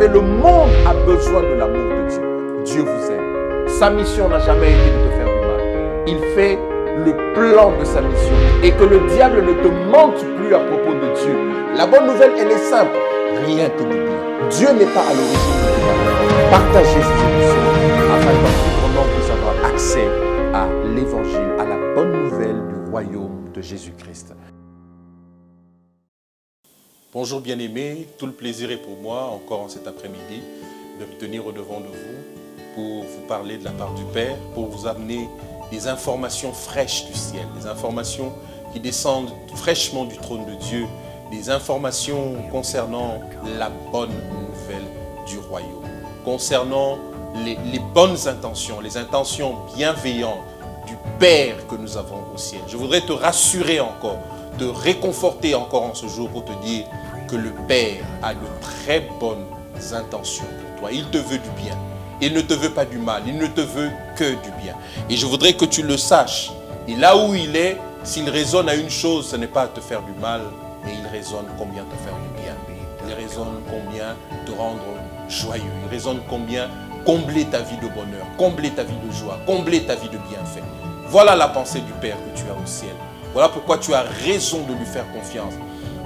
savez, le monde a besoin de l'amour de Dieu. Dieu vous aime. Sa mission n'a jamais été de te faire du mal. Il fait le plan de sa mission. Et que le diable ne te mente plus à propos de Dieu. La bonne nouvelle, elle est simple. Rien te dit. Dieu n'est pas à l'origine de tout mal. Partagez ces émissions afin qu'en plus grand nombre puisse avoir accès à l'évangile, à la bonne nouvelle du royaume de Jésus-Christ. Bonjour bien-aimés, tout le plaisir est pour moi, encore en cet après-midi, de me tenir au-devant de vous pour vous parler de la part du Père, pour vous amener des informations fraîches du ciel, des informations qui descendent fraîchement du trône de Dieu, des informations concernant la bonne nouvelle du royaume, concernant les bonnes intentions, les intentions bienveillantes du Père que nous avons au ciel. Je voudrais te rassurer encore, te réconforter encore en ce jour pour te dire que le Père a de très bonnes intentions pour toi. Il te veut du bien. Il ne te veut pas du mal. Il ne te veut que du bien. Et je voudrais que tu le saches. Et là où il est, s'il raisonne à une chose, ce n'est pas à te faire du mal, mais il raisonne combien te faire du bien. Il raisonne combien te rendre joyeux. Il raisonne combien combler ta vie de bonheur, combler ta vie de joie, combler ta vie de bienfait. Voilà la pensée du Père que tu as au ciel. Voilà pourquoi tu as raison de lui faire confiance.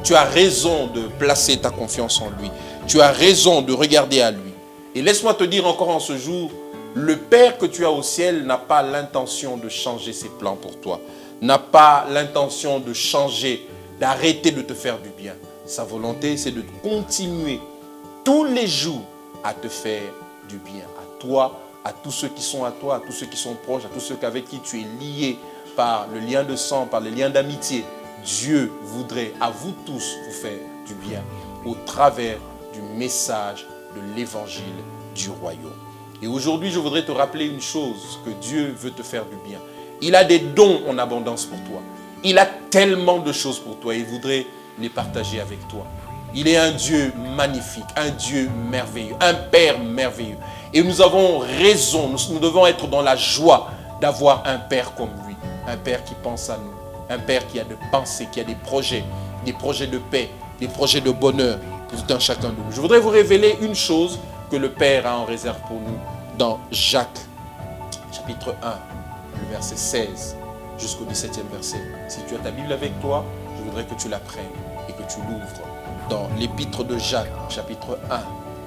Tu as raison de placer ta confiance en lui. Tu as raison de regarder à lui. Et laisse-moi te dire encore en ce jour, le Père que tu as au ciel n'a pas l'intention de changer ses plans pour toi. N'a pas l'intention de changer, d'arrêter de te faire du bien. Sa volonté, c'est de continuer tous les jours à te faire du bien. À toi, à tous ceux qui sont à toi, à tous ceux qui sont proches, à tous ceux avec qui tu es lié par le lien de sang, par le lien d'amitié. Dieu voudrait à vous tous vous faire du bien au travers du message de l'évangile du royaume. Et aujourd'hui, je voudrais te rappeler une chose, que Dieu veut te faire du bien. Il a des dons en abondance pour toi. Il a tellement de choses pour toi et il voudrait les partager avec toi. Il est un Dieu magnifique, un Dieu merveilleux, un Père merveilleux. Et nous avons raison, nous devons être dans la joie d'avoir un Père comme lui. Un Père qui pense à nous. Un Père qui a de pensées, qui a des projets de paix, des projets de bonheur pour tout un chacun de nous. Je voudrais vous révéler une chose que le Père a en réserve pour nous dans Jacques, chapitre 1, le verset 16 jusqu'au 17e verset. Si tu as ta Bible avec toi, je voudrais que tu la prennes et que tu l'ouvres dans l'épître de Jacques, chapitre 1,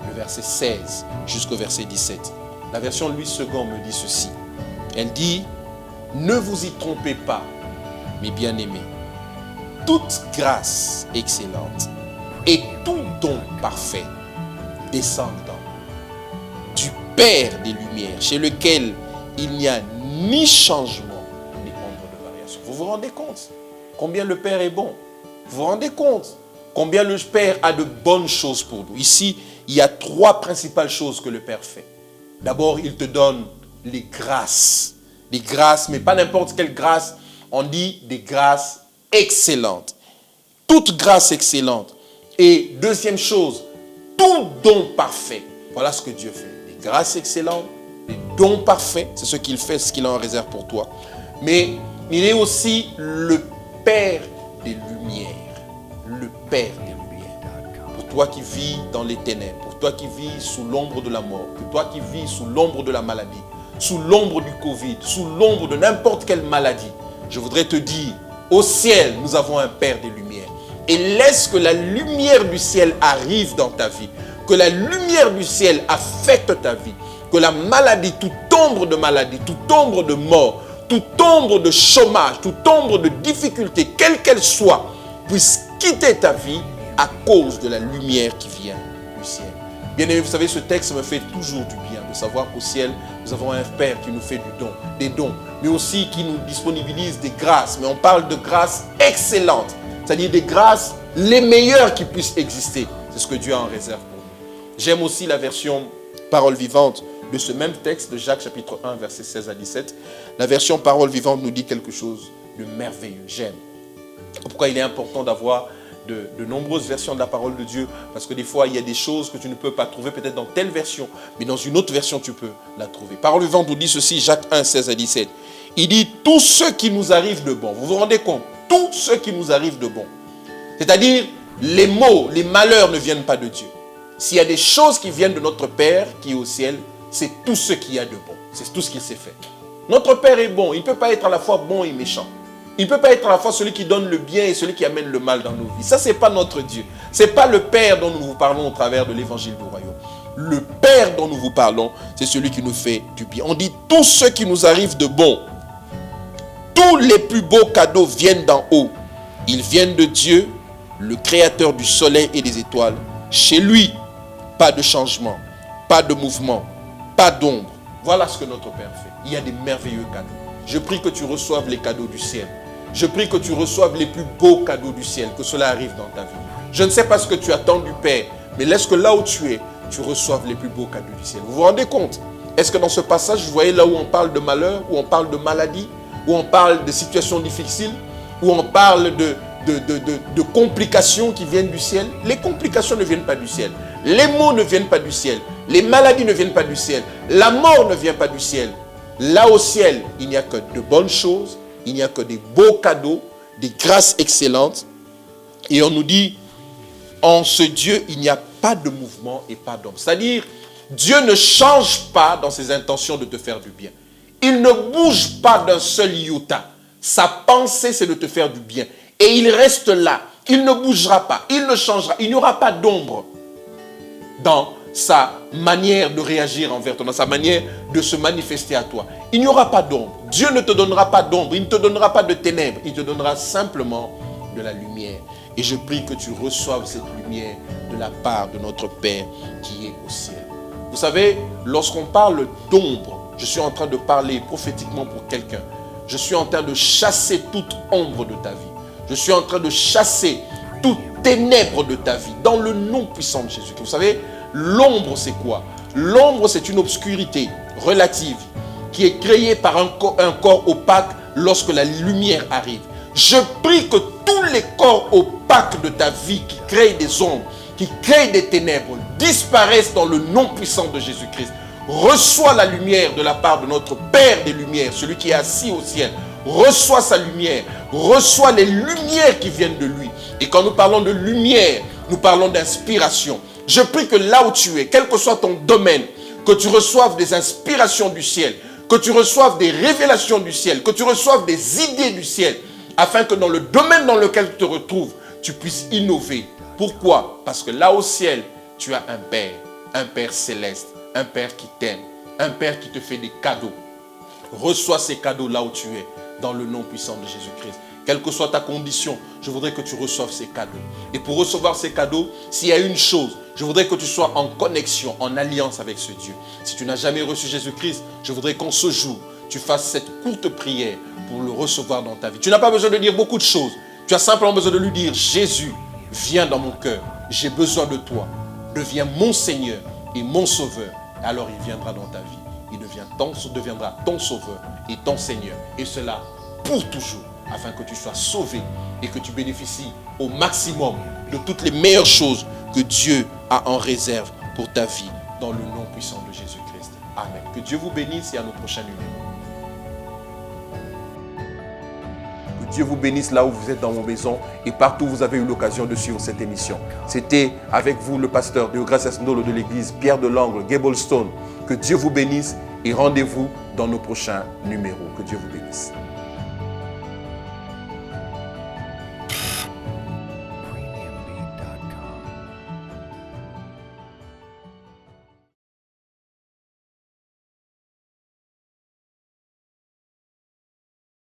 le verset 16 jusqu'au verset 17. La version Louis II me dit ceci. Elle dit, « Ne vous y trompez pas, mes bien-aimés, toute grâce excellente et tout don parfait descendant du Père des Lumières, chez lequel il n'y a ni changement ni ombre de variation. » Vous vous rendez compte combien le Père est bon? Vous vous rendez compte combien le Père a de bonnes choses pour nous? Ici, il y a trois principales choses que le Père fait. D'abord, il te donne les grâces. Les grâces, mais pas n'importe quelle grâce. On dit des grâces excellentes. Toute grâce excellente. Et deuxième chose, tout don parfait. Voilà ce que Dieu fait. Des grâces excellentes, des dons parfaits. C'est ce qu'il fait, ce qu'il en réserve pour toi. Mais il est aussi le Père des Lumières. Le Père des Lumières. Pour toi qui vis dans les ténèbres, pour toi qui vis sous l'ombre de la mort, pour toi qui vis sous l'ombre de la maladie, sous l'ombre du Covid, sous l'ombre de n'importe quelle maladie, je voudrais te dire, au ciel, nous avons un Père des Lumières. Et laisse que la lumière du ciel arrive dans ta vie. Que la lumière du ciel affecte ta vie. Que la maladie, toute ombre de maladie, toute ombre de mort, toute ombre de chômage, toute ombre de difficulté, quelle qu'elle soit, puisse quitter ta vie à cause de la lumière qui vient du ciel. Bien aimé, vous savez, ce texte me fait toujours du bien de savoir qu'au ciel, nous avons un Père qui nous fait des dons, mais aussi qui nous disponibilise des grâces. Mais on parle de grâces excellentes, c'est-à-dire des grâces les meilleures qui puissent exister. C'est ce que Dieu a en réserve pour nous. J'aime aussi la version Parole vivante de ce même texte de Jacques chapitre 1, versets 16 à 17. La version Parole vivante nous dit quelque chose de merveilleux. J'aime. Pourquoi il est important d'avoir de nombreuses versions de la parole de Dieu, parce que des fois, il y a des choses que tu ne peux pas trouver peut-être dans telle version, mais dans une autre version, tu peux la trouver. Parole vivante nous dit ceci, Jacques 1, 16 à 17. Il dit, tout ce qui nous arrive de bon. Vous vous rendez compte? Tout ce qui nous arrive de bon. C'est-à-dire, les maux, les malheurs ne viennent pas de Dieu. S'il y a des choses qui viennent de notre Père qui est au ciel, c'est tout ce qu'il y a de bon. C'est tout ce qu'il sait faire. Notre Père est bon. Il ne peut pas être à la fois bon et méchant. Il ne peut pas être à la fois celui qui donne le bien et celui qui amène le mal dans nos vies. Ça, ce n'est pas notre Dieu. Ce n'est pas le Père dont nous vous parlons au travers de l'évangile du royaume. Le Père dont nous vous parlons, c'est celui qui nous fait du bien. On dit tout ce qui nous arrive de bon. Tous les plus beaux cadeaux viennent d'en haut. Ils viennent de Dieu, le créateur du soleil et des étoiles. Chez lui, pas de changement, pas de mouvement, pas d'ombre. Voilà ce que notre Père fait. Il y a des merveilleux cadeaux. Je prie que tu reçoives les cadeaux du ciel. Je prie que tu reçoives les plus beaux cadeaux du ciel, que cela arrive dans ta vie. Je ne sais pas ce que tu attends du Père, mais laisse que là où tu es, tu reçoives les plus beaux cadeaux du ciel. Vous vous rendez compte? Est-ce que dans ce passage, vous voyez là où on parle de malheur, où on parle de maladie, où on parle de situations difficiles, où on parle de complications qui viennent du ciel? Les complications ne viennent pas du ciel. Les maux ne viennent pas du ciel. Les maladies ne viennent pas du ciel. La mort ne vient pas du ciel. Là au ciel, il n'y a que de bonnes choses. Il n'y a que des beaux cadeaux, des grâces excellentes. Et on nous dit, en ce Dieu, il n'y a pas de mouvement et pas d'ombre. C'est-à-dire, Dieu ne change pas dans ses intentions de te faire du bien. Il ne bouge pas d'un seul iota. Sa pensée, c'est de te faire du bien. Et il reste là. Il ne bougera pas. Il ne changera. Il n'y aura pas d'ombre dans sa manière de réagir envers toi, dans sa manière de se manifester à toi. Il n'y aura pas d'ombre. Dieu ne te donnera pas d'ombre. Il ne te donnera pas de ténèbres. Il te donnera simplement de la lumière. Et je prie que tu reçoives cette lumière de la part de notre Père qui est au ciel. Vous savez, lorsqu'on parle d'ombre, je suis en train de parler prophétiquement pour quelqu'un. Je suis en train de chasser toute ombre de ta vie. Je suis en train de chasser toute ténèbre de ta vie dans le nom puissant de Jésus. Vous savez, l'ombre c'est quoi? L'ombre c'est une obscurité relative qui est créée par un corps opaque lorsque la lumière arrive. Je prie que tous les corps opaques de ta vie qui créent des ombres, qui créent des ténèbres, disparaissent dans le nom puissant de Jésus-Christ. Reçois la lumière de la part de notre Père des Lumières, celui qui est assis au ciel. Reçois sa lumière, reçois les lumières qui viennent de lui. Et quand nous parlons de lumière, nous parlons d'inspiration. Je prie que là où tu es, quel que soit ton domaine, que tu reçoives des inspirations du ciel, que tu reçoives des révélations du ciel, que tu reçoives des idées du ciel, afin que dans le domaine dans lequel tu te retrouves, tu puisses innover. Pourquoi? Parce que là au ciel, tu as un Père céleste, un Père qui t'aime, un Père qui te fait des cadeaux. Reçois ces cadeaux là où tu es, dans le nom puissant de Jésus-Christ. Quelle que soit ta condition, je voudrais que tu reçoives ces cadeaux. Et pour recevoir ces cadeaux, s'il y a une chose, je voudrais que tu sois en connexion, en alliance avec ce Dieu. Si tu n'as jamais reçu Jésus-Christ, je voudrais qu'en ce jour, tu fasses cette courte prière pour le recevoir dans ta vie. Tu n'as pas besoin de dire beaucoup de choses. Tu as simplement besoin de lui dire, Jésus, viens dans mon cœur. J'ai besoin de toi. Deviens mon Seigneur et mon Sauveur. Alors il viendra dans ta vie. Il deviendra ton Sauveur et ton Seigneur. Et cela pour toujours, afin que tu sois sauvé et que tu bénéficies au maximum de toutes les meilleures choses que Dieu a en réserve pour ta vie, dans le nom puissant de Jésus-Christ. Amen. Que Dieu vous bénisse et à nos prochains numéros. Que Dieu vous bénisse là où vous êtes dans vos maisons et partout où vous avez eu l'occasion de suivre cette émission. C'était avec vous le pasteur de Gracias Ndolo de l'église Pierre de Langles, Gablestone. Que Dieu vous bénisse et rendez-vous dans nos prochains numéros. Que Dieu vous bénisse.